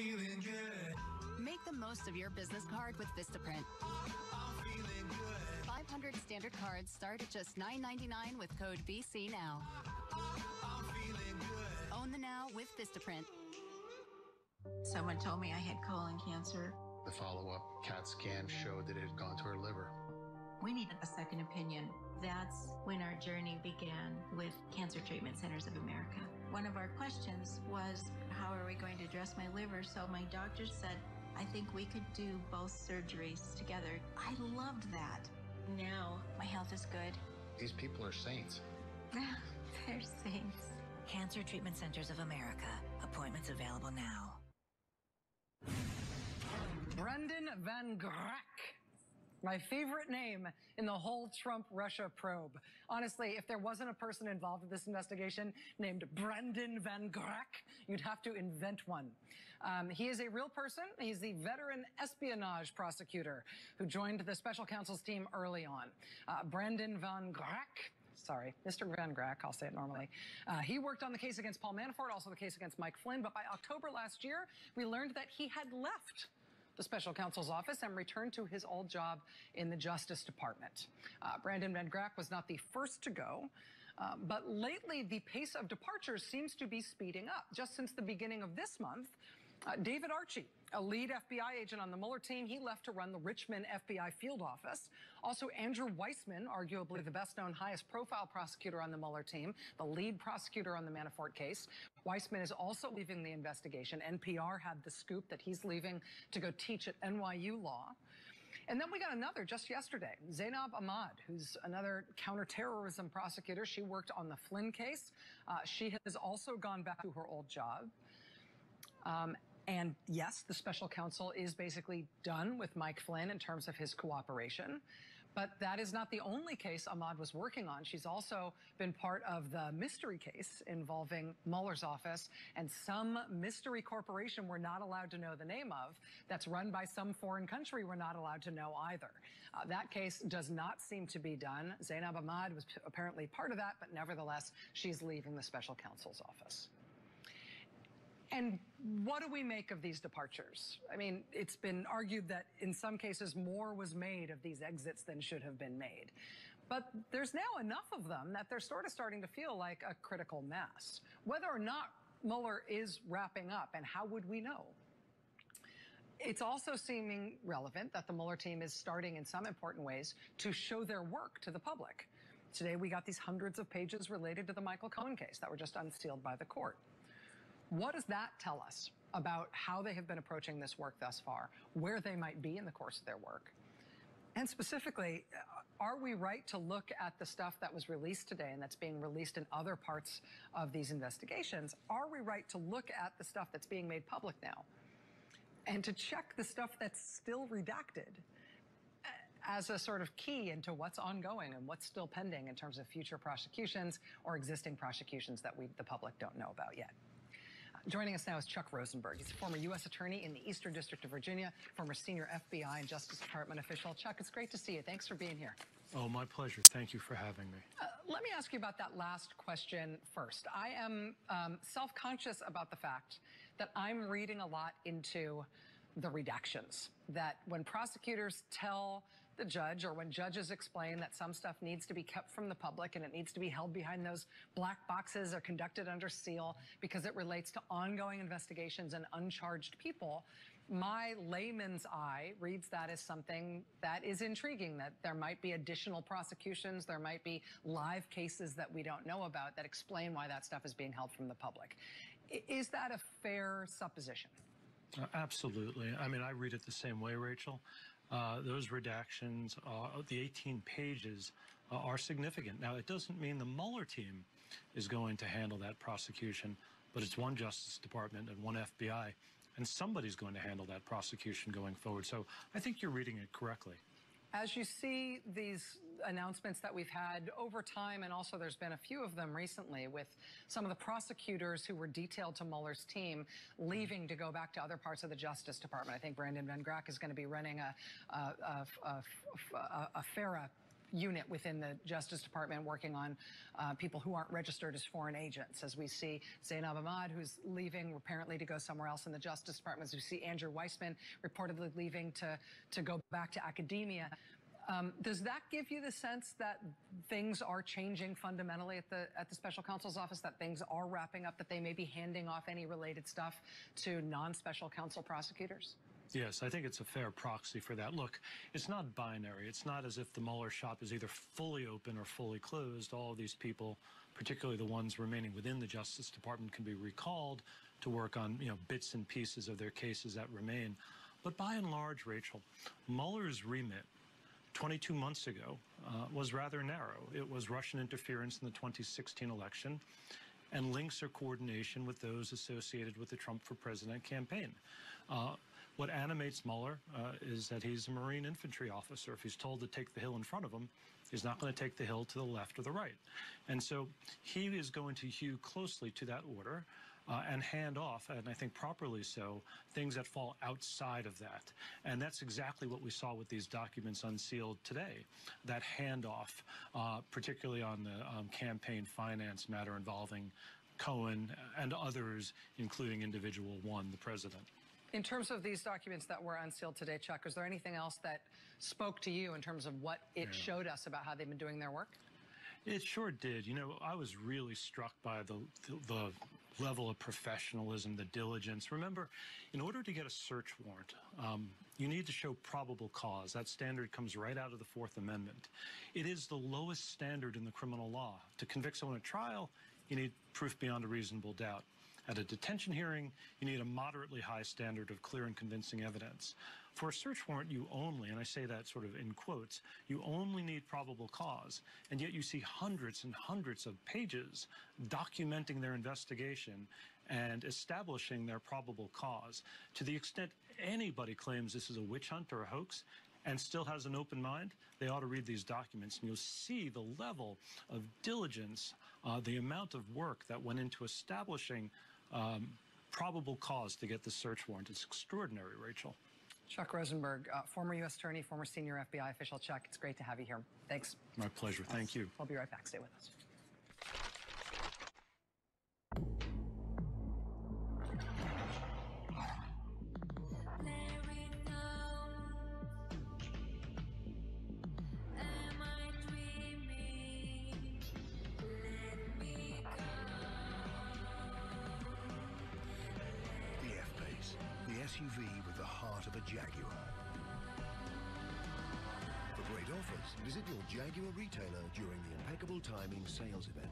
feeling good. Make the most of your business card with Vistaprint. I'm feeling good. 500 standard cards start at just $9.99 with code BC now. I'm feeling good. Own the now with Vistaprint. Someone told me I had colon cancer. The follow-up CAT scan showed that it had gone to her liver. We needed a second opinion. That's when our journey began with Cancer Treatment Centers of America. One of our questions was, how are we going to address my liver? So my doctor said, I think we could do both surgeries together. I loved that. Now my health is good. These people are saints. They're saints. Cancer Treatment Centers of America. Appointments available now. Brendan Van Grack. My favorite name in the whole Trump-Russia probe. Honestly, if there wasn't a person involved in this investigation named Brendan Van Grack, you'd have to invent one. He is a real person. He's the veteran espionage prosecutor who joined the special counsel's team early on. Brendan Van Grack. Sorry, Mr. Van Grack, I'll say it normally. He worked on the case against Paul Manafort, also the case against Mike Flynn, but by October last year, we learned that he had left the special counsel's office and returned to his old job in the Justice Department. Brendan Van Grack was not the first to go, but lately the pace of departures seems to be speeding up. Just since the beginning of this month, David Archie, a lead FBI agent on the Mueller team, he left to run the Richmond FBI field office. Also, Andrew Weissman, arguably the best-known, highest-profile prosecutor on the Mueller team, the lead prosecutor on the Manafort case. Weissman is also leaving the investigation. NPR had the scoop that he's leaving to go teach at NYU Law. And then we got another just yesterday, Zainab Ahmad, who's another counterterrorism prosecutor. She worked on the Flynn case. She has also gone back to her old job. And yes, the special counsel is basically done with Mike Flynn in terms of his cooperation. But that is not the only case Ahmad was working on. She's also been part of the mystery case involving Mueller's office and some mystery corporation we're not allowed to know the name of that's run by some foreign country we're not allowed to know either. That case does not seem to be done. Zainab Ahmad was apparently part of that, but nevertheless, she's leaving the special counsel's office. And what do we make of these departures? I mean, it's been argued that in some cases more was made of these exits than should have been made. But there's now enough of them that they're sort of starting to feel like a critical mass. Whether or not Mueller is wrapping up, and how would we know? It's also seeming relevant that the Mueller team is starting in some important ways to show their work to the public. Today we got these hundreds of pages related to the Michael Cohen case that were just unsealed by the court. What does that tell us about how they have been approaching this work thus far, where they might be in the course of their work? And specifically, are we right to look at the stuff that was released today and that's being released in other parts of these investigations? Are we right to look at the stuff that's being made public now and to check the stuff that's still redacted as a sort of key into what's ongoing and what's still pending in terms of future prosecutions or existing prosecutions that the public don't know about yet? Joining us now is Chuck Rosenberg. He's a former U.S. attorney in the Eastern District of Virginia, former senior FBI and Justice Department official. Chuck, it's great to see you. Thanks for being here. Oh, my pleasure. Thank you for having me. Let me ask you about that last question first. I am self-conscious about the fact that I'm reading a lot into the redactions, that when prosecutors tell the judge or when judges explain that some stuff needs to be kept from the public and it needs to be held behind those black boxes or conducted under seal because it relates to ongoing investigations and uncharged people, my layman's eye reads that as something that is intriguing, that there might be additional prosecutions, there might be live cases that we don't know about that explain why that stuff is being held from the public. Is that a fair supposition? Absolutely. I mean, I read it the same way, Rachel. Those redactions, the 18 pages, are significant. Now, it doesn't mean the Mueller team is going to handle that prosecution, but it's one Justice Department and one FBI, and somebody's going to handle that prosecution going forward. So I think you're reading it correctly. As you see these announcements that we've had over time, and also there's been a few of them recently with some of the prosecutors who were detailed to Mueller's team leaving to go back to other parts of the Justice Department. I think Brendan Van Grack is going to be running a FARA unit within the Justice Department working on people who aren't registered as foreign agents. As we see Zainab Ahmad, who's leaving apparently to go somewhere else in the Justice Department. As we see Andrew Weissman reportedly leaving to go back to academia. Does that give you the sense that things are changing fundamentally at the special counsel's office, that things are wrapping up, that they may be handing off any related stuff to non-special counsel prosecutors? Yes, I think it's a fair proxy for that. Look, it's not binary. It's not as if the Mueller shop is either fully open or fully closed. All of these people, particularly the ones remaining within the Justice Department, can be recalled to work on, bits and pieces of their cases that remain. But by and large, Rachel, Mueller's remit 22 months ago was rather narrow. It was Russian interference in the 2016 election and links or coordination with those associated with the Trump for President campaign. What animates Mueller is that he's a Marine infantry officer. If he's told to take the hill in front of him, he's not going to take the hill to the left or the right. And so he is going to hew closely to that order and hand off, and I think properly so, things that fall outside of that. And that's exactly what we saw with these documents unsealed today, that handoff, particularly on the campaign finance matter involving Cohen and others, including individual one, the president. In terms of these documents that were unsealed today, Chuck, is there anything else that spoke to you in terms of what it showed us about how they've been doing their work? It sure did. I was really struck by the level of professionalism, the diligence. Remember, in order to get a search warrant, you need to show probable cause. That standard comes right out of the Fourth Amendment. It is the lowest standard in the criminal law. To convict someone at trial, you need proof beyond a reasonable doubt. At a detention hearing, you need a moderately high standard of clear and convincing evidence. For a search warrant, you only, and I say that sort of in quotes, you only need probable cause. And yet you see hundreds and hundreds of pages documenting their investigation and establishing their probable cause. To the extent anybody claims this is a witch hunt or a hoax and still has an open mind, they ought to read these documents, and you'll see the level of diligence, the amount of work that went into establishing probable cause to get the search warrant. It's extraordinary, Rachel. Chuck Rosenberg, former U.S. Attorney, former senior FBI official. Chuck, it's great to have you here. Thanks. My pleasure. Thank you. We'll be right back. Stay with us. SUV with the heart of a Jaguar. For great offers, visit your Jaguar retailer during the Impeccable Timing sales event.